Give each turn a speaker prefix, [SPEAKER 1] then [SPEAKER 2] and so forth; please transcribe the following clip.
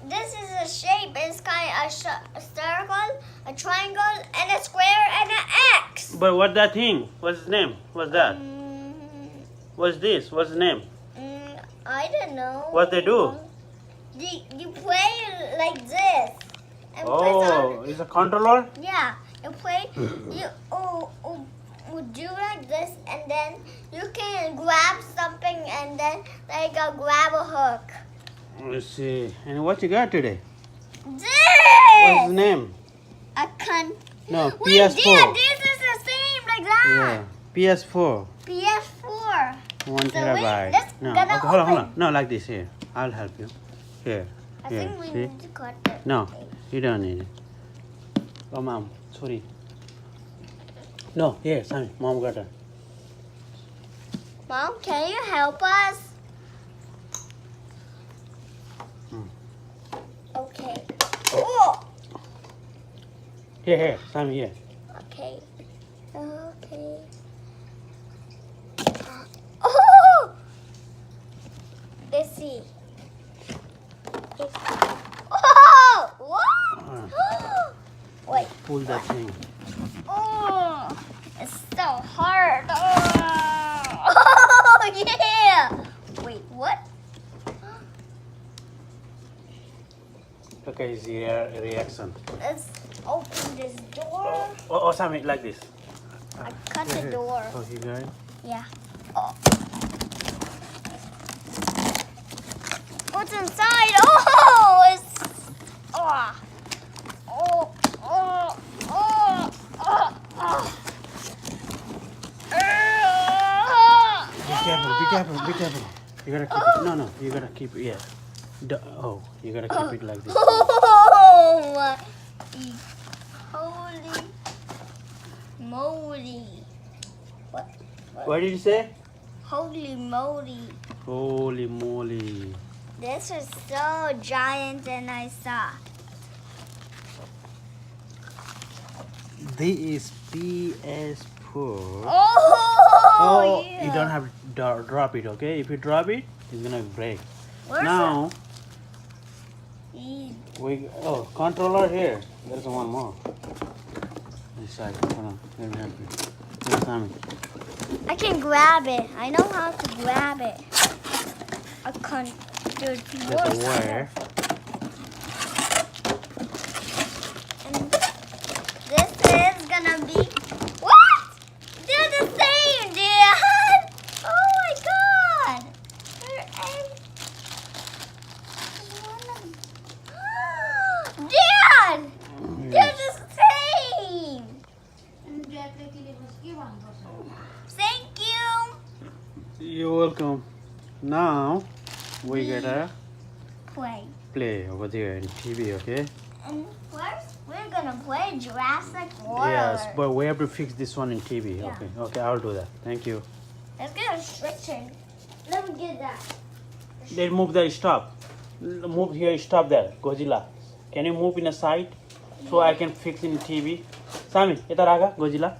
[SPEAKER 1] this is a shape. It's kind of a circle, a triangle, and a square, and an X.
[SPEAKER 2] But what that thing? What's its name? What's that? What's this? What's the name?
[SPEAKER 1] I don't know.
[SPEAKER 2] What they do?
[SPEAKER 1] You play like this. And
[SPEAKER 2] Oh, it's a controller?
[SPEAKER 1] yeah, you play. You do like this, and then you can grab something, and then like grab a hook.
[SPEAKER 2] Let's see. And what you got today?
[SPEAKER 1] This.
[SPEAKER 2] What's the name?
[SPEAKER 1] A con.
[SPEAKER 2] No,
[SPEAKER 1] Wait,
[SPEAKER 2] PS4.
[SPEAKER 1] yeah, this is the same like that.
[SPEAKER 2] Yeah, PS4.
[SPEAKER 1] PS4.
[SPEAKER 2] 1
[SPEAKER 1] So
[SPEAKER 2] terabyte.
[SPEAKER 1] let's
[SPEAKER 2] No,
[SPEAKER 1] gonna
[SPEAKER 2] okay, hold on.
[SPEAKER 1] open.
[SPEAKER 2] No, like this here. I'll help you. Here.
[SPEAKER 1] I
[SPEAKER 2] Here.
[SPEAKER 1] think we
[SPEAKER 2] See?
[SPEAKER 1] need to cut it.
[SPEAKER 2] No, you don't need it. Oh, mom. Sorry. No, here, Sammy. Mom got it.
[SPEAKER 1] Mom, can you help us? Okay. Oh.
[SPEAKER 2] Here, Sammy, here.
[SPEAKER 1] Okay. Okay. Oh! Let's see. Oh! What? Wait.
[SPEAKER 2] Pull that thing.
[SPEAKER 1] Oh! It's so hard. Oh, yeah! Wait, what?
[SPEAKER 2] Okay, see reaction.
[SPEAKER 1] Let's open this door.
[SPEAKER 2] Oh, Sammy, like this.
[SPEAKER 1] I cut the door.
[SPEAKER 2] Oh, you got it?
[SPEAKER 1] Yeah. Oh. What's inside? Oh, it's. Oh. Oh. Oh. Oh. Oh. Oh.
[SPEAKER 2] Be careful, be careful. You gotta keep it. No, you gotta keep it, yeah. Oh, you gotta keep it like this.
[SPEAKER 1] Oh my. Holy moly. What?
[SPEAKER 2] What did you say?
[SPEAKER 1] Holy moly.
[SPEAKER 2] Holy moly.
[SPEAKER 1] This is so giant and I saw.
[SPEAKER 2] This is PS4.
[SPEAKER 1] Oh, yeah.
[SPEAKER 2] You don't have to drop it, okay? If you drop it, it's gonna break.
[SPEAKER 1] Where's
[SPEAKER 2] Now,
[SPEAKER 1] the-
[SPEAKER 2] controller here. There's one more. This side. Hold on. Let me help you. Here's Sammy.
[SPEAKER 1] I can grab it. I know how to grab it. I can't do it.
[SPEAKER 2] There's a wire.
[SPEAKER 1] And this is gonna be what? They're the same, Dad. Oh my God. Dad, they're the same. Thank you.
[SPEAKER 2] You're welcome. Now, we gotta
[SPEAKER 1] Play.
[SPEAKER 2] over there in TV, okay?
[SPEAKER 1] And first, we're gonna play Jurassic World.
[SPEAKER 2] Yes, but we have to fix this one in TV.
[SPEAKER 1] Yeah.
[SPEAKER 2] Okay, I'll do that. Thank you.
[SPEAKER 1] Let's get a switcher. Let me get that.
[SPEAKER 2] Then move there, stop. Move here, stop there. Godzilla. Can you move in a side so I can fix in TV? Sammy, इधर आगा Godzilla.